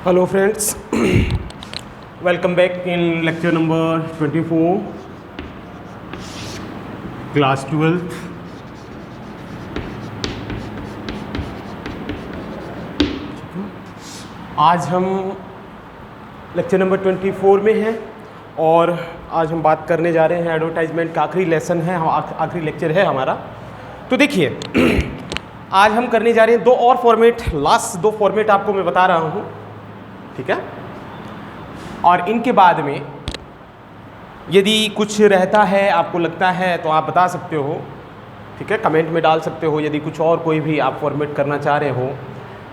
Hello friends, welcome back in lecture number 24, class 12th. आज हम lecture number 24 में हैं और आज हम बात करने जा रहे हैं एडवर्टाइजमेंट का आखिरी लेसन है, आखिरी लेक्चर है हमारा। तो देखिए आज हम करने जा रहे हैं दो और फॉर्मेट, लास्ट दो फॉर्मेट आपको मैं बता रहा हूँ, ठीक है। और इनके बाद में यदि कुछ रहता है, आपको लगता है तो आप बता सकते हो, ठीक है, कमेंट में डाल सकते हो। यदि कुछ और कोई भी आप फॉर्मेट करना चाह रहे हो,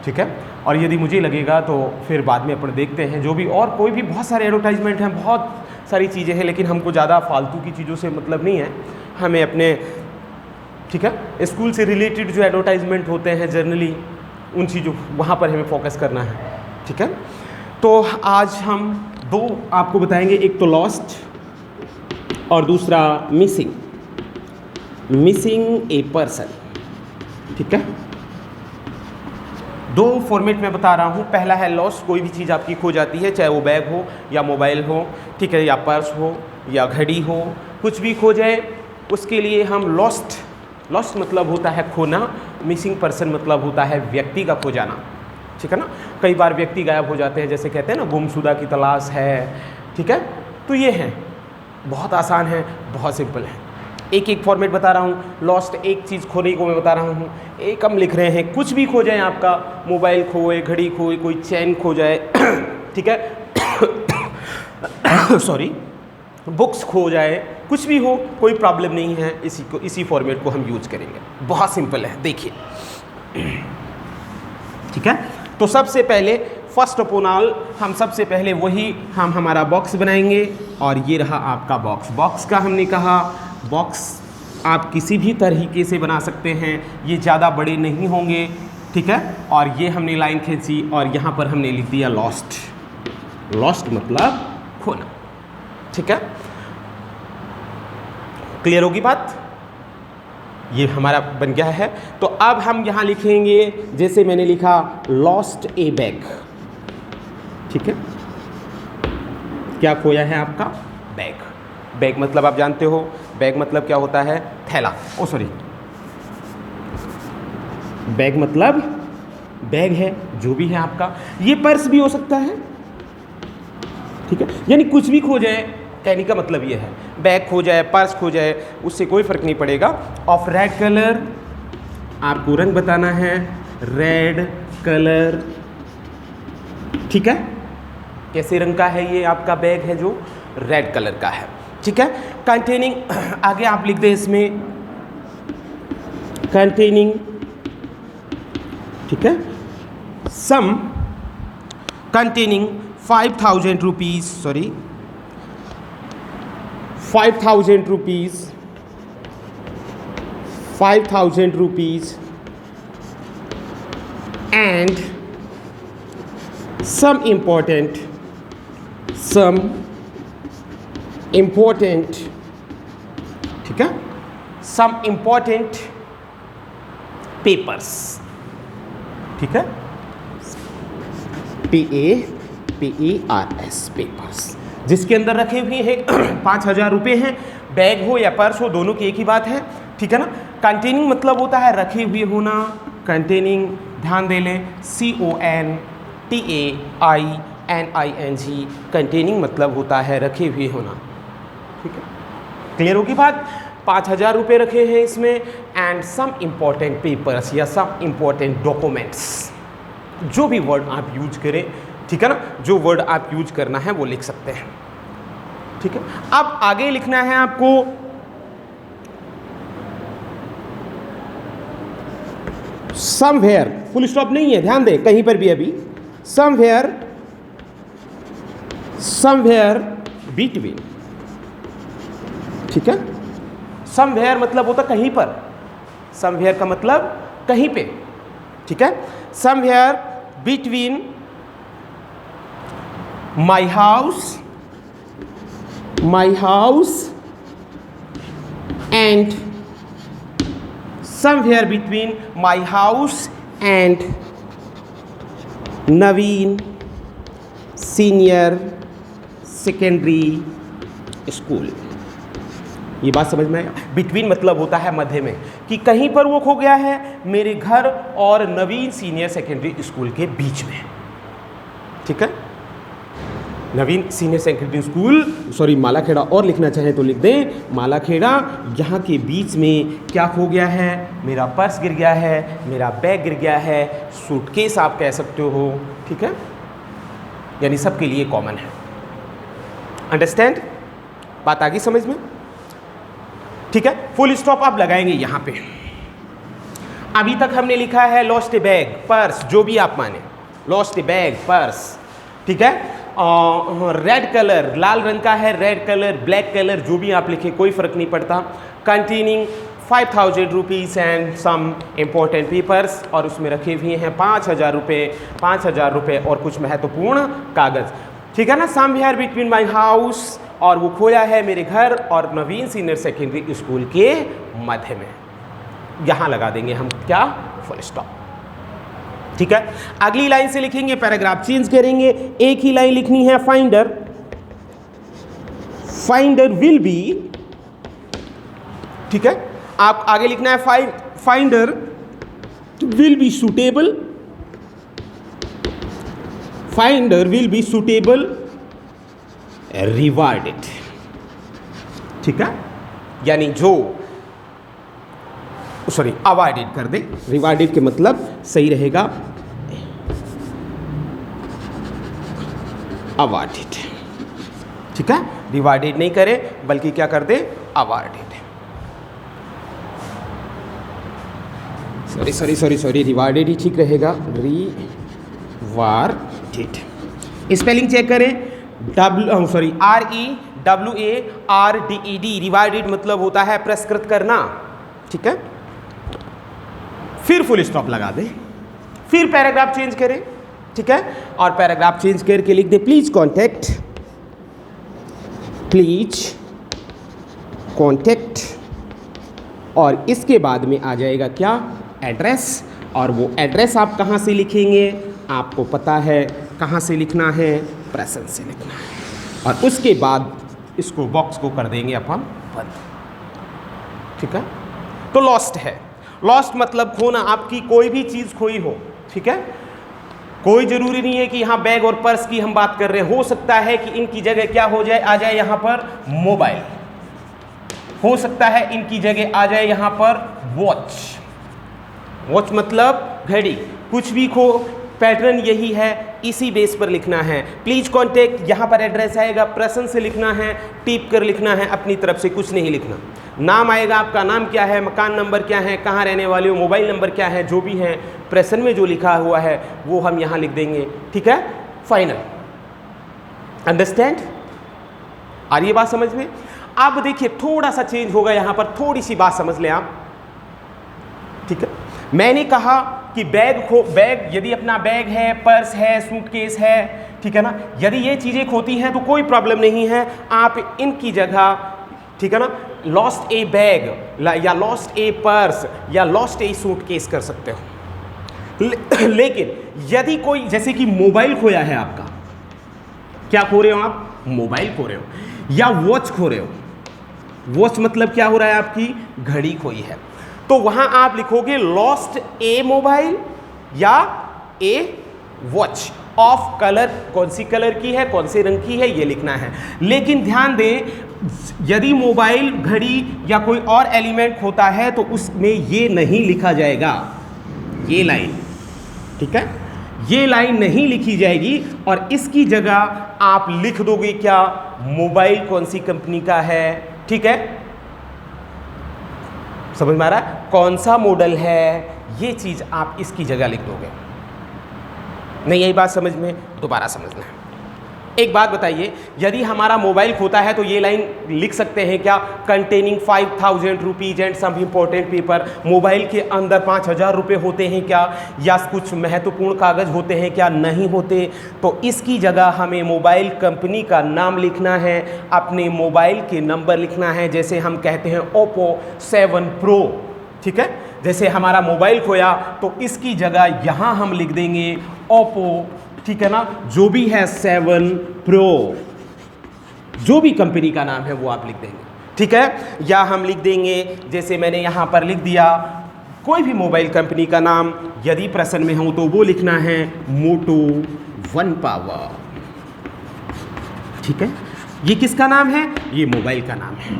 ठीक है। और यदि मुझे लगेगा तो फिर बाद में अपन देखते हैं जो भी, और कोई भी बहुत सारे एडवर्टाइजमेंट हैं, बहुत सारी चीज़ें हैं, लेकिन हमको ज़्यादा फालतू की चीज़ों से मतलब नहीं है। हमें अपने, ठीक है, स्कूल से रिलेटेड जो एडवर्टाइजमेंट होते हैं जनरली, उन चीज़ों वहाँ पर हमें फोकस करना है, ठीक है। तो आज हम दो आपको बताएंगे, एक तो लॉस्ट और दूसरा मिसिंग ए पर्सन, ठीक है। दो फॉर्मेट में बता रहा हूँ। पहला है लॉस्ट, कोई भी चीज़ आपकी खो जाती है, चाहे वो बैग हो या मोबाइल हो, ठीक है, या पर्स हो या घड़ी हो, कुछ भी खो जाए उसके लिए हम लॉस्ट मतलब होता है खोना, मिसिंग पर्सन मतलब होता है व्यक्ति का खो जाना, ठीक है ना। कई बार व्यक्ति गायब हो जाते हैं, जैसे कहते हैं ना गुमशुदा की तलाश है, ठीक है। तो ये है, बहुत आसान है, बहुत सिंपल है। एक एक फॉर्मेट बता रहा हूँ। लॉस्ट एक चीज़ खोने को मैं बता रहा हूँ, एक हम लिख रहे हैं, कुछ भी खो जाए, आपका मोबाइल खोए, घड़ी खोए, कोई चैन खो जाए, ठीक है, सॉरी, बुक्स खो जाए, कुछ भी हो, कोई प्रॉब्लम नहीं है, इसी फॉर्मेट को हम यूज करेंगे। बहुत सिंपल है, देखिए, ठीक है। तो सबसे पहले फर्स्ट ऑफ ऑल हम सबसे पहले हम हमारा बॉक्स बनाएंगे, और ये रहा आपका बॉक्स का हमने कहा बॉक्स आप किसी भी तरीके से बना सकते हैं, ये ज़्यादा बड़े नहीं होंगे, ठीक है। और ये हमने लाइन खींची और यहाँ पर हमने लिख दिया लॉस्ट मतलब खोना, ठीक है। क्लियर होगी बात, ये हमारा बन गया है। तो अब हम यहाँ लिखेंगे, जैसे मैंने लिखा लॉस्ट ए बैग, ठीक है। क्या खोया है आपका? बैग मतलब आप जानते हो, बैग मतलब क्या होता है? थैला। ओ सॉरी, बैग मतलब बैग है, जो भी है आपका। ये पर्स भी हो सकता है, ठीक है। यानी कुछ भी खो जाए, कहने का मतलब ये है, बैग खो जाए, पर्स खो जाए, उससे कोई फर्क नहीं पड़ेगा। ऑफ रेड कलर, आपको रंग बताना है, रेड कलर, ठीक है। कैसे रंग का है? ये आपका बैग है जो रेड कलर का है, ठीक है। कंटेनिंग, आगे आप लिख दें इसमें कंटेनिंग, ठीक है, some containing 5,000 rupees, sorry 5,000 rupees, 5,000 rupees and some important, ठीक है, some important papers, ठीक है, PAPERS पेपर्स, जिसके अंदर रखे हुए हैं 5,000 रुपये हैं। बैग हो या पर्स हो, दोनों की एक ही बात है, ठीक है ना। कंटेनिंग मतलब होता है रखे हुए होना, कंटेनिंग ध्यान दे लें, CONTAINING, कंटेनिंग मतलब होता है रखे हुए होना, ठीक है। क्लियर होगी बात? 5,000 रुपये रखे हैं इसमें, एंड सम इम्पॉर्टेंट पेपर्स या सम इम्पॉर्टेंट डॉक्यूमेंट्स, जो भी वर्ड आप यूज करें, ठीक है ना, जो वर्ड आप यूज करना है वो लिख सकते हैं, ठीक है। अब आगे लिखना है आपको समवेयर, फुल स्टॉप नहीं है, ध्यान दें, कहीं पर भी अभी समवेयर बिटवीन, ठीक है। समवेयर मतलब होता कहीं पर, समवेयर का मतलब कहीं पे, ठीक है। Somewhere between my house and somewhere between my house and Naveen senior secondary school. ये बात समझ में आया? बिटवीन मतलब होता है मध्य में, कि कहीं पर वो खो गया है मेरे घर और नवीन सीनियर सेकेंडरी स्कूल के बीच में। ठीक है, Naveen senior secondary school, sorry Malakheda और लिखना चाहें तो लिख दें मालाखेड़ा, यहाँ के बीच में क्या खो गया है? मेरा पर्स गिर गया है, मेरा बैग गिर गया है, सूटकेस आप कह सकते हो। ठीक है, यानी सबके लिए कॉमन है। अंडरस्टैंड? बात आ गई समझ में? ठीक है, फुल स्टॉप आप लगाएंगे यहाँ पे। अभी तक हमने लिखा है लॉस्ट ए बैग, पर्स, जो भी आप माने, लॉस्ट ए बैग, पर्स। ठीक है, रेड कलर, लाल रंग का है, रेड कलर, ब्लैक कलर, जो भी आप लिखे कोई फर्क नहीं पड़ता। Containing 5000 rupees and some important papers, और उसमें रखे हुए हैं 5000 रुपये, 5000 रुपये और कुछ महत्वपूर्ण कागज़। ठीक है ना, समवेयर बिटवीन माई हाउस, और वो खोया है मेरे घर और नवीन सीनियर सेकेंडरी स्कूल के मध्य में। यहाँ लगा देंगे हम क्या? Full stop. ठीक है, अगली लाइन से लिखेंगे, पैराग्राफ चेंज करेंगे, एक ही लाइन लिखनी है, फाइंडर, फाइंडर विल बी। ठीक है, आप आगे लिखना है finder will be suitable, finder will be suitable rewarded. ठीक है, यानी जो, सॉरी अवॉर्डेड कर दे, रिवार्डेड के मतलब सही रहेगा अवॉर्डेड। ठीक है, रिवार्डेड नहीं करे बल्कि क्या कर दे? अवॉर्डेड। सॉरी रिवार्डेड ही ठीक रहेगा, रिवार्डेड। स्पेलिंग चेक करें, REWARDED, रिवार्डेड मतलब होता है पुरस्कृत करना। ठीक है, फिर फुल स्टॉप लगा दें, फिर पैराग्राफ चेंज करें। ठीक है, और पैराग्राफ चेंज करके लिख दे प्लीज कॉन्टेक्ट, और इसके बाद में आ जाएगा क्या? एड्रेस। और वो एड्रेस आप कहाँ से लिखेंगे? आपको पता है कहाँ से लिखना है? प्रेजेंट से लिखना है। और उसके बाद इसको बॉक्स को कर देंगे अपन बंद। ठीक है, तो लॉस्ट है। लॉस्ट मतलब खोना, आपकी कोई भी चीज़ खोई हो। ठीक है, कोई ज़रूरी नहीं है कि यहाँ बैग और पर्स की हम बात कर रहे हैं, हो सकता है कि इनकी जगह क्या हो जाए, आ जाए यहाँ पर मोबाइल, हो सकता है इनकी जगह आ जाए यहाँ पर वॉच, वॉच मतलब घड़ी, कुछ भी खो, पैटर्न यही है, इसी बेस पर लिखना है। प्लीज कॉन्टेक्ट, यहाँ पर एड्रेस आएगा, प्रश्न से लिखना है, टिप कर लिखना है, अपनी तरफ से कुछ नहीं लिखना। नाम आएगा, आपका नाम क्या है, मकान नंबर क्या है, कहाँ रहने वाले हो, मोबाइल नंबर क्या है, जो भी है प्रश्न में जो लिखा हुआ है वो हम यहाँ लिख देंगे। ठीक है, फाइनल। अंडरस्टैंड? आ रही है बात समझ में? अब देखिए थोड़ा सा चेंज होगा यहाँ पर, थोड़ी सी बात समझ लें आप। ठीक है, मैंने कहा कि बैग यदि अपना बैग है, पर्स है, सूटकेस है, ठीक है ना, यदि ये चीज़ें खोती हैं तो कोई प्रॉब्लम नहीं है, आप इनकी जगह, ठीक है ना, लॉस्ट ए बैग या लॉस्ट ए पर्स या लॉस्ट ए सूटकेस कर सकते हो। लेकिन यदि कोई, जैसे कि मोबाइल खोया है आपका, क्या खो रहे हो आप? मोबाइल खो रहे हो, या वॉच खो रहे हो। वॉच मतलब क्या हो रहा है? आपकी घड़ी खोई है, तो वहां आप लिखोगे लॉस्ट ए मोबाइल या ए वॉच ऑफ कलर, कौन सी कलर की है, कौन से रंग की है, ये लिखना है। लेकिन ध्यान दें, यदि मोबाइल, घड़ी या कोई और एलिमेंट होता है तो उसमें ये नहीं लिखा जाएगा, ये लाइन। ठीक है, ये लाइन नहीं लिखी जाएगी, और इसकी जगह आप लिख दोगे क्या? मोबाइल कौन सी कंपनी का है। ठीक है, समझ में आ रहा है? कौन सा मॉडल है, ये चीज़ आप इसकी जगह लिख दोगे। नहीं यही बात समझ में? दोबारा समझना है। एक बात बताइए, यदि हमारा मोबाइल खोता है तो ये लाइन लिख सकते हैं क्या? Containing 5000 rupees and some important paper. Mobile के अंदर 5000 रुपये होते हैं क्या, या कुछ महत्वपूर्ण कागज़ होते हैं क्या? नहीं होते। तो इसकी जगह हमें मोबाइल कंपनी का नाम लिखना है, अपने मोबाइल के नंबर लिखना है। जैसे हम कहते हैं Oppo 7 Pro, ठीक है, जैसे हमारा मोबाइल खोया तो इसकी जगह यहाँ हम लिख देंगे Oppo ठीक है ना, जो भी है 7 Pro, जो भी कंपनी का नाम है वो आप लिख देंगे, ठीक है। या हम लिख देंगे, जैसे मैंने यहाँ पर लिख दिया कोई भी मोबाइल कंपनी का नाम, यदि प्रश्न में हूँ तो वो लिखना है Moto One Power, ठीक है। ये किसका नाम है? ये मोबाइल का नाम है,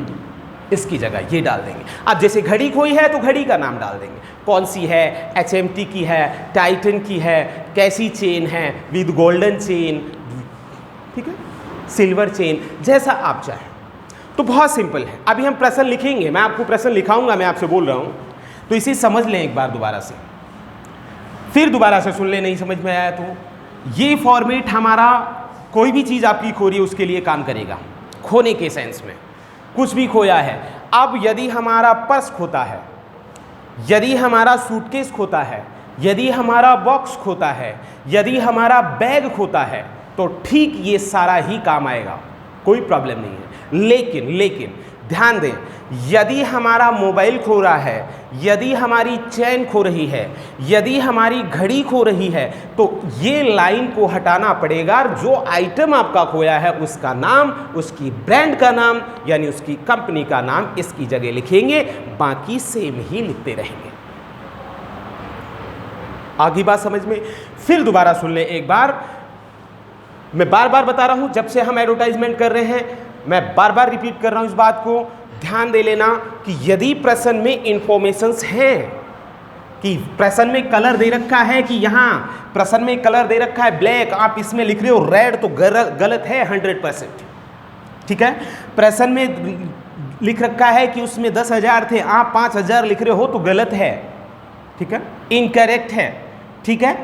इसकी जगह ये डाल देंगे। अब जैसे घड़ी कोई है तो घड़ी का नाम डाल देंगे, कौन सी है, HMT की है, टाइटन की है, कैसी चेन है, विद गोल्डन चेन, ठीक है, सिल्वर चेन, जैसा आप चाहें। तो बहुत सिंपल है। अभी हम प्रश्न लिखेंगे, मैं आपको प्रश्न लिखाऊंगा, मैं आपसे बोल रहा हूँ, तो इसे समझ लें एक बार दोबारा से, फिर दोबारा से सुन लें, नहीं समझ में आया तो। ये फॉर्मेट हमारा कोई भी चीज़ आपकी खो रही है उसके लिए काम करेगा, खोने के सेंस में, कुछ भी खोया है। अब यदि हमारा पर्स खोता है, यदि हमारा सूटकेस खोता है, यदि हमारा बॉक्स खोता है, यदि हमारा बैग खोता है, तो ठीक ये सारा ही काम आएगा, कोई प्रॉब्लम नहीं है। लेकिन ध्यान दें, यदि हमारा मोबाइल खो रहा है, यदि हमारी चेन खो रही है, यदि हमारी घड़ी खो रही है, तो ये लाइन को हटाना पड़ेगा। जो आइटम आपका खोया है उसका नाम, उसकी ब्रांड का नाम, यानी उसकी कंपनी का नाम इसकी जगह लिखेंगे, बाकी सेम ही लिखते रहेंगे। आगे बात समझ में? फिर दोबारा सुन लें एक बार, मैं बार बार बता रहा हूं, जब से हम एडवर्टाइजमेंट कर रहे हैं मैं बार बार रिपीट कर रहा हूं इस बात को, ध्यान दे लेना कि यदि प्रश्न में इंफॉर्मेशंस हैं, कि प्रश्न में कलर दे रखा है, कि यहाँ प्रश्न में कलर दे रखा है ब्लैक, आप इसमें लिख रहे हो रेड, तो गलत है 100%, ठीक है। प्रश्न में लिख रखा है कि उसमें 10,000 थे, आप 5,000 लिख रहे हो तो गलत है, ठीक है, इनकरेक्ट है, ठीक है।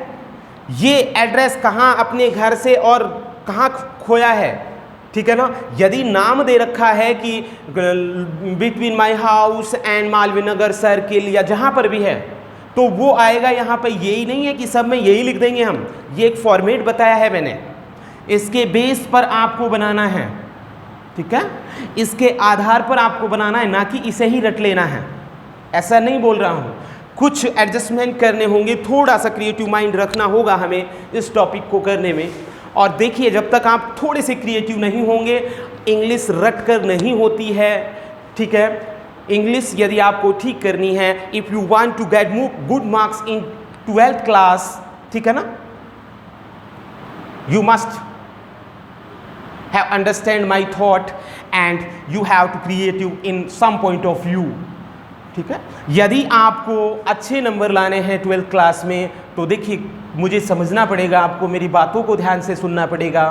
ये एड्रेस कहाँ अपने घर से और कहाँ खोया है, ठीक है ना। यदि नाम दे रखा है कि between my house and Malviya Nagar circle, या जहाँ पर भी है, तो वो आएगा यहाँ पर। यही नहीं है कि सब में यही लिख देंगे हम, ये एक फॉर्मेट बताया है मैंने, इसके बेस पर आपको बनाना है, ठीक है, इसके आधार पर आपको बनाना है, ना कि इसे ही रट लेना है, ऐसा नहीं बोल रहा हूँ। कुछ एडजस्टमेंट करने होंगे, थोड़ा सा क्रिएटिव माइंड रखना होगा हमें इस टॉपिक को करने में। और देखिए, जब तक आप थोड़े से क्रिएटिव नहीं होंगे, इंग्लिश रट कर नहीं होती है, ठीक है। इंग्लिश यदि आपको ठीक करनी है, if you want to get good marks in 12th class, ठीक है ना, you must have understand my thought and you have to creative in some point of view, ठीक है। यदि आपको अच्छे नंबर लाने हैं 12th क्लास में, तो देखिए मुझे समझना पड़ेगा, आपको मेरी बातों को ध्यान से सुनना पड़ेगा,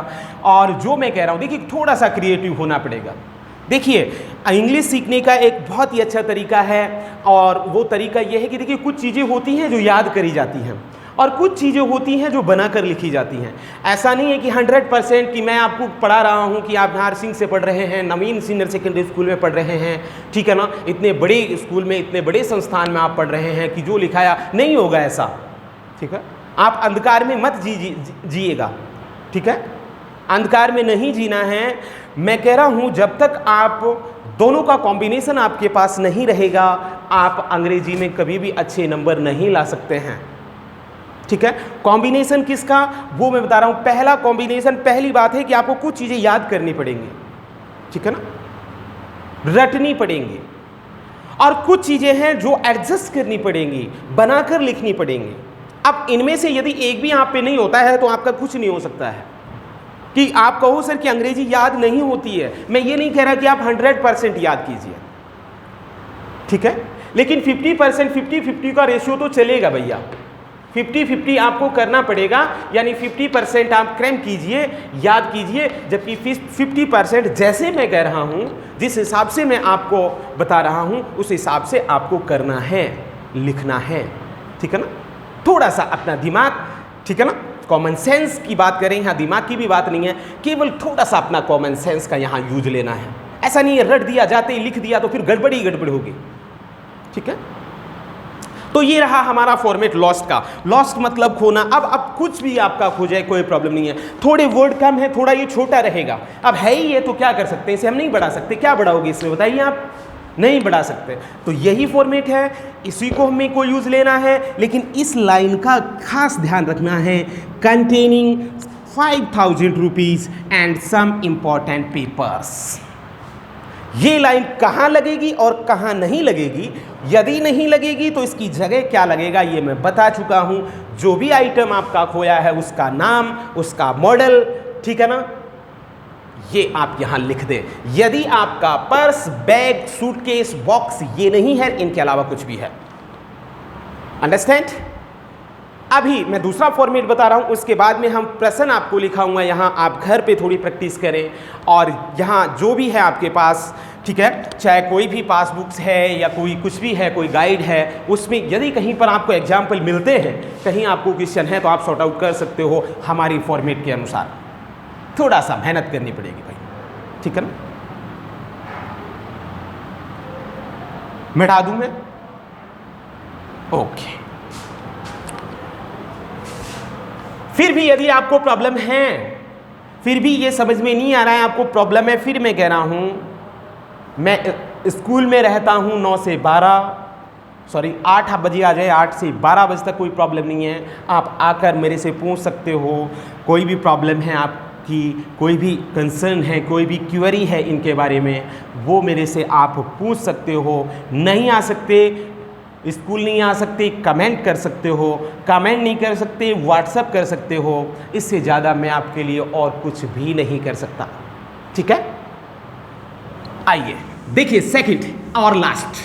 और जो मैं कह रहा हूँ देखिए थोड़ा सा क्रिएटिव होना पड़ेगा। देखिए, इंग्लिश सीखने का एक बहुत ही अच्छा तरीका है, और वो तरीका ये है कि देखिए कुछ चीज़ें होती हैं जो याद करी जाती हैं, और कुछ चीज़ें होती हैं जो बनाकर लिखी जाती हैं। ऐसा नहीं है कि 100% कि मैं आपको पढ़ा रहा हूँ कि आप नारसिंह से पढ़ रहे हैं, नवीन सीनियर सेकेंडरी स्कूल में पढ़ रहे हैं, ठीक है ना, इतने बड़े स्कूल में, इतने बड़े संस्थान में आप पढ़ रहे हैं कि जो लिखाया नहीं होगा ऐसा, ठीक है। आप अंधकार में मत जिएगा, ठीक है, अंधकार में नहीं जीना है। मैं कह रहा हूँ जब तक आप दोनों का कॉम्बिनेशन आपके पास नहीं रहेगा, आप अंग्रेजी में कभी भी अच्छे नंबर नहीं ला सकते हैं, ठीक है। कॉम्बिनेशन किसका, वो मैं बता रहा हूँ। पहला कॉम्बिनेशन, पहली बात है कि आपको कुछ चीज़ें याद करनी पड़ेंगी, ठीक है ना, रटनी पड़ेंगी, और कुछ चीज़ें हैं जो एडजस्ट करनी पड़ेंगी, बनाकर लिखनी पड़ेंगी। अब इनमें से यदि एक भी आप पे नहीं होता है तो आपका कुछ नहीं हो सकता है। कि आप कहो सर कि अंग्रेजी याद नहीं होती है, मैं ये नहीं कह रहा कि आप 100% याद कीजिए, ठीक है, लेकिन 50%, 50-50 का रेशियो तो चलेगा भैया, 50-50 आपको करना पड़ेगा, यानी 50% आप क्रैम कीजिए, याद कीजिए, जबकि 50% जैसे मैं कह रहा हूँ, जिस हिसाब से मैं आपको बता रहा हूँ, उस हिसाब से आपको करना है, लिखना है, ठीक है ना। थोड़ा सा अपना दिमाग, ठीक है ना, कॉमन सेंस की बात करें, यहाँ दिमाग की भी बात नहीं है, केवल थोड़ा सा अपना कॉमन सेंस का यहाँ यूज लेना है। ऐसा नहीं है रट दिया, जाते ही लिख दिया तो फिर गड़बड़ी गड़बड़ होगी, ठीक है। तो ये रहा हमारा फॉर्मेट लॉस्ट का। लॉस्ट मतलब खोना। अब कुछ भी आपका खो जाए कोई प्रॉब्लम नहीं है, थोड़े वर्ड कम है, थोड़ा ये छोटा रहेगा, अब है ही ये, तो क्या कर सकते हैं, इसे हम नहीं बढ़ा सकते। क्या बढ़ाओगे इसमें बताइए आप, नहीं बढ़ा सकते। तो यही फॉर्मेट है, इसी को हमें को यूज़ लेना है, लेकिन इस लाइन का खास ध्यान रखना है, containing 5000 rupees and some important papers. ये लाइन कहाँ लगेगी और कहाँ नहीं लगेगी, यदि नहीं लगेगी तो इसकी जगह क्या लगेगा ये मैं बता चुका हूँ। जो भी आइटम आपका खोया है उसका नाम, उसका मॉडल, ठीक है ना, ये आप यहाँ लिख दें। यदि आपका पर्स, बैग, सूटकेस, बॉक्स ये नहीं है, इनके अलावा कुछ भी है। अंडरस्टैंड? अभी मैं दूसरा फॉर्मेट बता रहा हूँ, उसके बाद में हम प्रश्न आपको लिखाऊंगा, यहाँ आप घर पे थोड़ी प्रैक्टिस करें। और यहाँ जो भी है आपके पास, ठीक है, चाहे कोई भी पासबुक्स है या कोई कुछ भी है, कोई गाइड है, उसमें यदि कहीं पर आपको एग्जाम्पल मिलते हैं, कहीं आपको क्वेश्चन है, तो आप सॉर्ट आउट कर सकते हो हमारी फॉर्मेट के अनुसार। थोड़ा सा मेहनत करनी पड़ेगी भाई, ठीक है ना। मिटा दूं मैं? ओके। फिर भी यदि आपको प्रॉब्लम है, फिर भी ये समझ में नहीं आ रहा है, आपको प्रॉब्लम है, फिर मैं कह रहा हूं, मैं स्कूल में रहता हूं 9 से 12, सॉरी 8 बजे आ जाए, 8 से 12 बजे तक कोई प्रॉब्लम नहीं है। आप आकर मेरे से पूछ सकते हो, कोई भी प्रॉब्लम है आपकी, कोई भी कंसर्न है, कोई भी क्वेरी है इनके बारे में, वो मेरे से आप पूछ सकते हो। नहीं आ सकते, स्कूल नहीं आ सकते, कमेंट कर सकते हो, कमेंट नहीं कर सकते, व्हाट्सएप कर सकते हो। इससे ज़्यादा मैं आपके लिए और कुछ भी नहीं कर सकता, ठीक है। आइए देखिए सेकंड और लास्ट,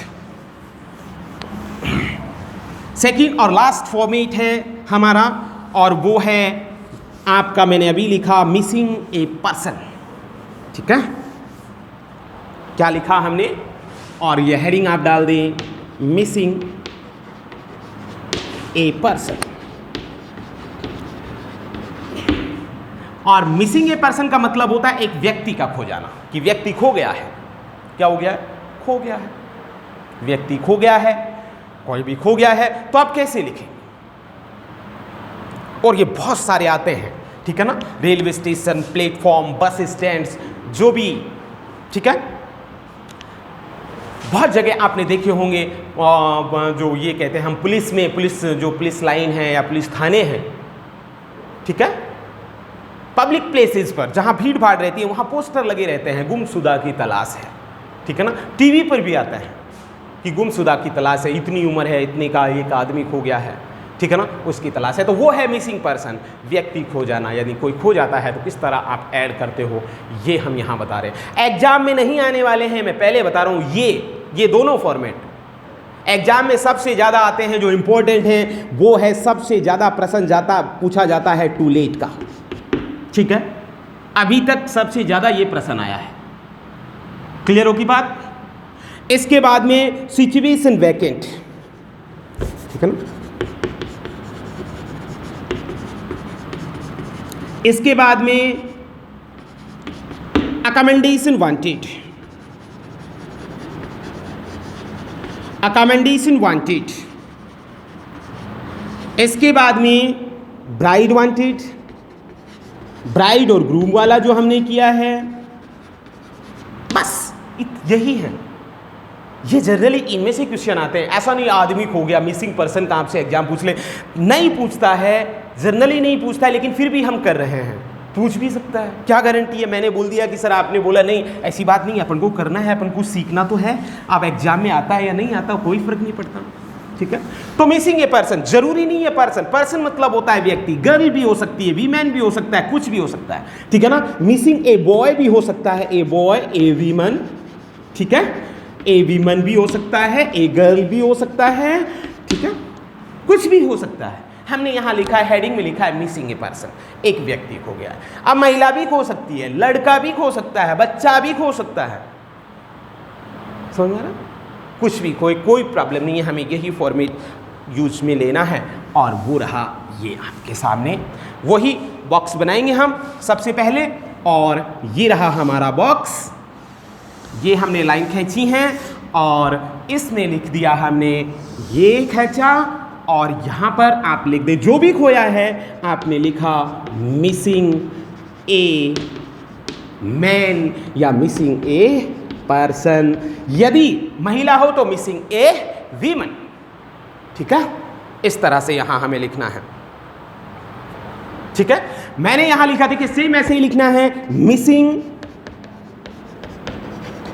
सेकंड और लास्ट फॉर्मेट है हमारा, और वो है आपका, मैंने अभी लिखा मिसिंग ए पर्सन, ठीक है। क्या लिखा हमने, और ये हेडिंग आप डाल दें, मिसिंग ए पर्सन। और मिसिंग ए पर्सन का मतलब होता है एक व्यक्ति का खो जाना, कि व्यक्ति खो गया है। क्या हो गया है? खो गया है। व्यक्ति खो गया है, कोई भी खो गया है, तो आप कैसे लिखेंगे? और ये बहुत सारे आते हैं, ठीक है ना, रेलवे स्टेशन, प्लेटफॉर्म, बस स्टैंड्स, जो भी, ठीक है, बहुत जगह आपने देखे होंगे। जो ये कहते हैं हम पुलिस में, पुलिस लाइन है या पुलिस थाने हैं, ठीक है, पब्लिक प्लेसेस पर जहाँ भीड़ भाड़ रहती है, वहाँ पोस्टर लगे रहते हैं, गुमशुदा की तलाश है, ठीक है ना। टीवी पर भी आता है कि गुमशुदा की तलाश है, इतनी उम्र है, इतने का एक आदमी खो गया है, ठीक है ना, उसकी तलाश है। तो वो है मिसिंग पर्सन, व्यक्ति खो जाना, यानी कोई खो जाता है तो किस तरह आप ऐड करते हो, ये हम यहाँ बता रहे हैं। एग्जाम में नहीं आने वाले हैं, मैं पहले बता रहा हूँ। ये दोनों फॉर्मेट एग्जाम में सबसे ज़्यादा आते हैं, जो इंपॉर्टेंट हैं, वो है सबसे ज़्यादा प्रश्न पूछा जाता है टू लेट का, ठीक है। अभी तक सबसे ज़्यादा ये प्रश्न आया है, क्लियर होगी बात। इसके बाद में सिचुएशन वैकेंट, ठीक है ना। इसके बाद में अकोमोडेशन वांटेड, अकोमोडेशन वांटेड। इसके बाद में ब्राइड वांटेड, ब्राइड और ग्रूम वाला जो हमने किया है, बस यही है। ये जनरली इनमें से क्वेश्चन आते हैं। ऐसा नहीं आदमी खो गया, मिसिंग पर्सन का आपसे एग्जाम पूछ ले, नहीं पूछता है, जनरली नहीं पूछता है, लेकिन फिर भी हम कर रहे हैं। पूछ भी सकता है, क्या गारंटी है। मैंने बोल दिया कि सर आपने बोला नहीं, ऐसी बात नहीं है, अपन को करना है, अपन को सीखना तो है। अब एग्जाम में आता है या नहीं आता, कोई फर्क नहीं पड़ता, ठीक है। तो मिसिंग ए पर्सन, जरूरी नहीं है पर्सन मतलब होता है व्यक्ति, गर्ल भी हो सकती है, वीमेन भी हो सकता है, कुछ भी हो सकता है, ठीक है ना। मिसिंग ए बॉय भी हो सकता है, ए बॉय, ए वीमन, ठीक है, ए वीमन भी हो सकता है, ए गर्ल भी हो सकता है, ठीक है, कुछ भी हो सकता है। हमने यहाँ लिखा है, हेडिंग में लिखा है मिसिंग ए पर्सन, एक व्यक्ति खो गया है। अब महिला भी खो सकती है, लड़का भी खो सकता है, बच्चा भी खो सकता है, समझ में आ रहा? कुछ भी, कोई प्रॉब्लम नहीं है। हमें यही फॉर्मेट यूज में लेना है, और वो रहा ये आपके सामने। वही बॉक्स बनाएंगे हम सबसे पहले, और ये रहा हमारा बॉक्स। ये हमने लाइन खींची है, और इसमें लिख दिया हमने, ये खींचा, और यहाँ पर आप लिख दें जो भी खोया है। आपने लिखा मिसिंग ए मैन या मिसिंग ए पर्सन, यदि महिला हो तो मिसिंग ए वीमन। ठीक है, इस तरह से यहां हमें लिखना है। ठीक है, मैंने यहां लिखा था कि सेम ऐसे ही लिखना है,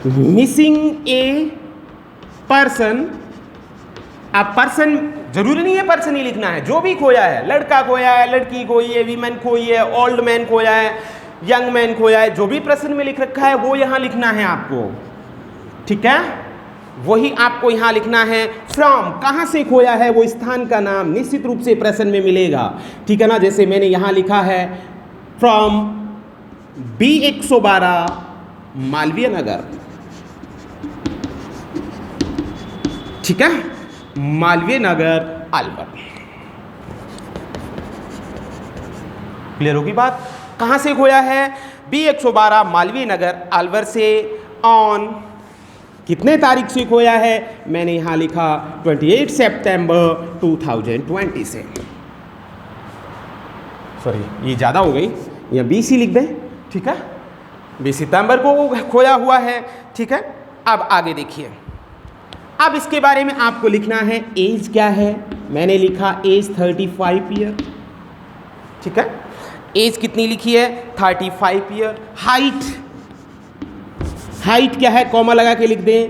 मिसिंग ए पर्सन। अब पर्सन जरूरी नहीं है पर्सन ही लिखना है, जो भी खोया है, लड़का खोया है, लड़की खोई है, वीमेन खोई है, ओल्ड मैन खोया है, यंग मैन खोया है, जो भी प्रश्न में लिख रखा है वो यहां लिखना है आपको। ठीक है, वही आपको यहां लिखना है। फ्रॉम, कहां से खोया है, वो स्थान का नाम निश्चित रूप से प्रश्न में मिलेगा। ठीक है ना, जैसे मैंने यहां लिखा है फ्रॉम बी 112 मालवीय नगर। ठीक है, मालवीय नगर अलवर। क्लियर होगी बात? कहां से खोया है? बी 112 मालवीय नगर अलवर से। ऑन, कितने तारीख से खोया है? मैंने यहां लिखा 28 सितंबर 2020 से। सॉरी, ये ज़्यादा हो गई, या 20 ही लिख दें। ठीक है, 20 सितंबर को खोया हुआ है। ठीक है, अब आगे देखिए। अब इसके बारे में आपको लिखना है एज क्या है। मैंने लिखा एज 35 ईयर। ठीक है, एज कितनी लिखी है? 35 ईयर। हाइट क्या है? कॉमा लगा के लिख दें।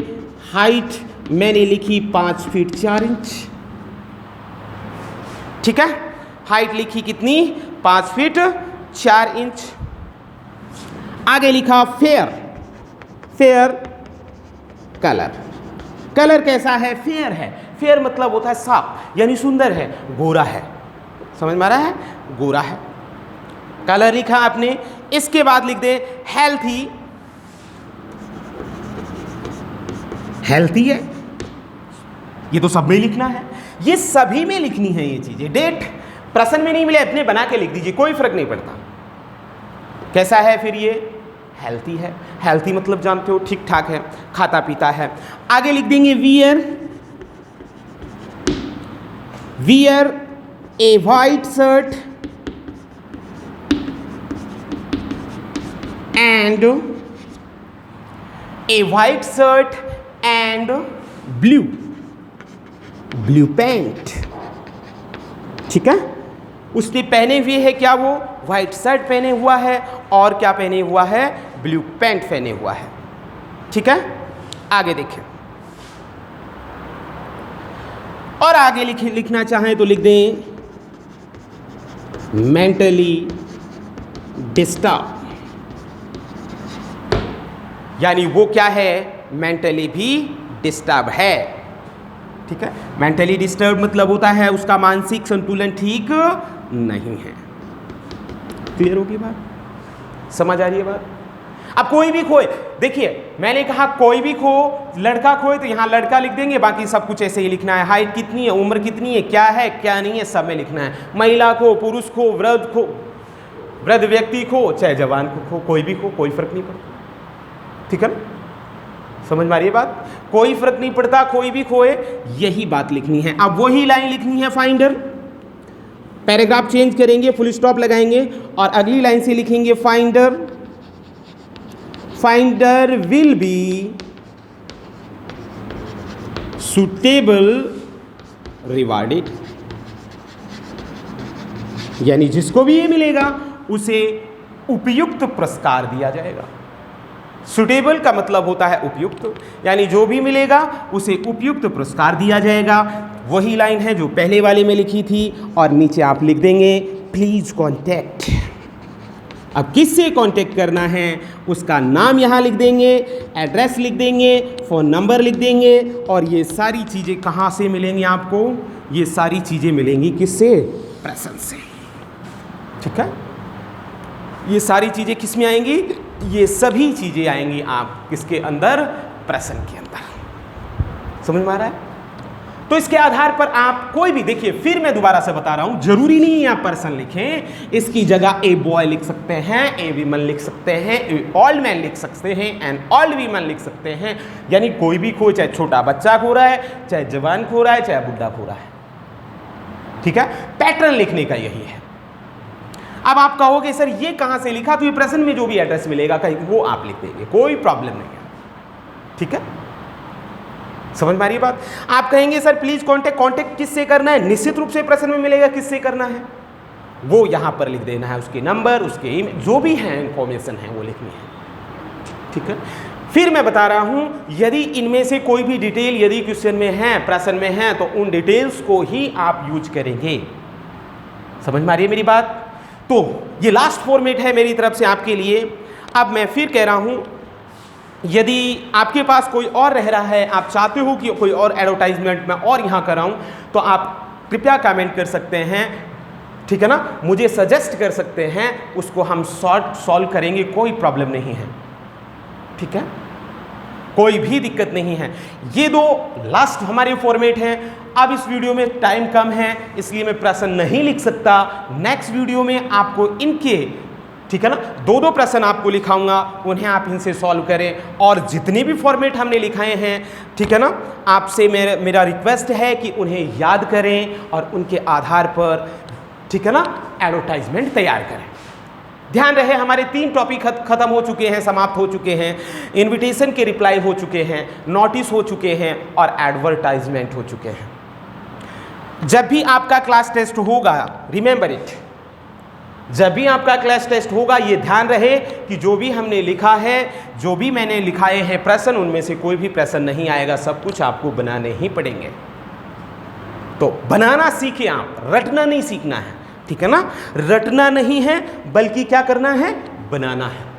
हाइट मैंने लिखी 5 फीट 4 इंच। ठीक है, हाइट लिखी कितनी? 5 फीट 4 इंच। आगे लिखा फेयर कलर। कलर कैसा है? फेयर है। फेयर मतलब होता है साफ, यानी सुंदर है, गोरा है। समझ में आ रहा है? गोरा है। कलर लिखा आपने। इसके बाद लिख दे हेल्थी है। ये तो सब में लिखना है, ये सभी में लिखनी है ये चीजें। डेट प्रश्न में नहीं मिले, अपने बना के लिख दीजिए, कोई फर्क नहीं पड़ता। कैसा है फिर? ये हेल्थी है। हेल्थी मतलब जानते हो, ठीक ठाक है, खाता पीता है। आगे लिख देंगे wear A white shirt and blue pant. ठीक है, उसने पहने हुए है क्या? वो व्हाइट शर्ट पहने हुआ है, और क्या पहने हुआ है? ब्लू पैंट पहने हुआ है। ठीक है, आगे देखें। और आगे लिखना चाहें तो लिख दें मेंटली डिस्टर्ब, यानी वो क्या है? मेंटली भी डिस्टर्ब है। ठीक है, मेंटली डिस्टर्ब मतलब होता है उसका मानसिक संतुलन ठीक नहीं है। क्लियर होगी बात? समझ आ रही है बात? अब कोई भी खोए, देखिए मैंने कहा कोई भी खो, लड़का खोए तो यहाँ लड़का लिख देंगे, बाकी सब कुछ ऐसे ही लिखना है। हाइट कितनी है, उम्र कितनी है, क्या है क्या नहीं है, सब में लिखना है। महिला को, पुरुष को, वृद्ध व्यक्ति को, चाहे जवान को, कोई भी को, कोई फर्क नहीं पड़ता। ठीक है ना, समझ में आ रही है बात? कोई फर्क नहीं पड़ता, कोई भी खोए, यही बात लिखनी है। अब वही लाइन लिखनी है फाइंडर। पैराग्राफ चेंज करेंगे, फुल स्टॉप लगाएंगे और अगली लाइन से लिखेंगे finder will be suitable rewarded, यानी जिसको भी ये मिलेगा उसे उपयुक्त पुरस्कार दिया जाएगा। सुटेबल का मतलब होता है उपयुक्त, यानी जो भी मिलेगा उसे उपयुक्त पुरस्कार दिया जाएगा। वही लाइन है जो पहले वाले में लिखी थी, और नीचे आप लिख देंगे प्लीज कॉन्टैक्ट। अब किससे कॉन्टैक्ट करना है उसका नाम यहाँ लिख देंगे, एड्रेस लिख देंगे, फ़ोन नंबर लिख देंगे, और ये सारी चीज़ें कहाँ से मिलेंगी आपको? ये सारी चीज़ें मिलेंगी किससे? प्रश्न से। ठीक है, ये सारी चीज़ें किस में आएंगी? ये सभी चीज़ें आएंगी आप किसके अंदर? प्रश्न के अंदर। समझ में आ रहा है? तो इसके आधार पर आप कोई भी, देखिए फिर मैं दोबारा से बता रहा हूं, जरूरी नहीं है आप पर्सन लिखें, इसकी जगह ए बॉय लिख सकते हैं, ए वीमन लिख सकते हैं, ए ओल्ड मैन लिख सकते हैं, एन ओल्ड वीमन लिख सकते हैं। यानी कोई भी खो, चाहे छोटा बच्चा खो रहा है, चाहे जवान खो रहा है, चाहे बुढ़ा खो रहा है। ठीक है, पैटर्न लिखने का यही है। अब आप कहोगे सर ये कहां से लिखा? तो ये प्रश्न में जो भी एड्रेस मिलेगा कहीं वो आप लिख देंगे, कोई प्रॉब्लम नहीं है। ठीक है, समझ में आ रही है बात। आप कहेंगे सर प्लीज कांटेक्ट किससे करना है? निश्चित रूप से प्रश्न में मिलेगा किससे करना है, वो यहां पर लिख देना है, उसके नंबर, उसके ईमेल, जो भी है इंफॉर्मेशन है वो लिखनी है, ठीक है। फिर मैं बता रहा हूं, यदि इनमें से कोई भी डिटेल यदि क्वेश्चन में है, प्रश्न में है, तो उन डिटेल्स को ही आप यूज करेंगे। समझ में आ रही है मेरी बात? तो ये लास्ट फॉर्मेट है मेरी तरफ से आपके लिए। अब मैं फिर कह रहा हूं, यदि आपके पास कोई और रह रहा है, आप चाहते हो कि कोई और एडवर्टाइजमेंट मैं और यहाँ कराऊं, तो आप कृपया कमेंट कर सकते हैं, ठीक है ना, मुझे सजेस्ट कर सकते हैं, उसको हम सॉल्व करेंगे, कोई प्रॉब्लम नहीं है, ठीक है, कोई भी दिक्कत नहीं है। ये दो लास्ट हमारे फॉर्मेट हैं। अब इस वीडियो में टाइम कम है, इसलिए मैं प्रश्न नहीं लिख सकता। नेक्स्ट वीडियो में आपको इनके, ठीक है ना, दो प्रश्न आपको लिखाऊंगा, उन्हें आप इनसे सॉल्व करें। और जितने भी फॉर्मेट हमने लिखाए हैं, ठीक है ना, आपसे मेरा रिक्वेस्ट है कि उन्हें याद करें और उनके आधार पर, ठीक है ना, एडवर्टाइजमेंट तैयार करें। ध्यान रहे, हमारे 3 टॉपिक खत्म हो चुके हैं, समाप्त हो चुके हैं। इनविटेशन के रिप्लाई हो चुके हैं, नोटिस हो चुके हैं और एडवर्टाइजमेंट हो चुके हैं। जब भी आपका क्लास टेस्ट होगा, रिमेंबर इट, जब भी आपका क्लास टेस्ट होगा, ये ध्यान रहे कि जो भी हमने लिखा है, जो भी मैंने लिखाए हैं प्रश्न, उनमें से कोई भी प्रश्न नहीं आएगा, सब कुछ आपको बनाने ही पड़ेंगे। तो बनाना सीखें आप, रटना नहीं सीखना है, ठीक है ना, रटना नहीं है, बल्कि क्या करना है, बनाना है।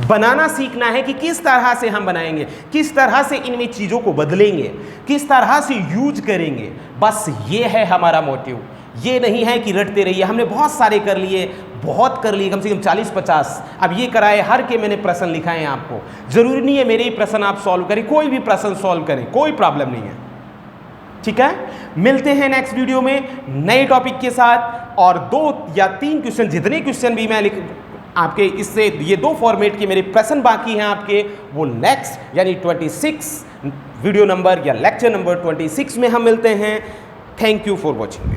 बनाना सीखना है कि किस तरह से हम बनाएंगे, किस तरह से इनमें चीज़ों को बदलेंगे, किस तरह से यूज करेंगे। बस ये है हमारा मोटिव। ये नहीं है कि रटते रहिए, हमने बहुत सारे कर लिए, बहुत कर लिए, कम से कम 40-50 अब ये कराए, हर के मैंने प्रश्न लिखाए हैं आपको। जरूरी नहीं है मेरे ही प्रश्न आप सॉल्व करें, कोई भी प्रश्न सॉल्व करें, कोई प्रॉब्लम नहीं है, ठीक है। मिलते हैं नेक्स्ट वीडियो में नए टॉपिक के साथ, और 2 या 3 क्वेश्चन, जितने क्वेश्चन भी मैं आपके इससे, ये 2 फॉर्मेट के मेरे प्रश्न बाकी हैं आपके, वो नेक्स्ट यानी 26 वीडियो नंबर या लेक्चर नंबर 26 में हम मिलते हैं। Thank you for watching.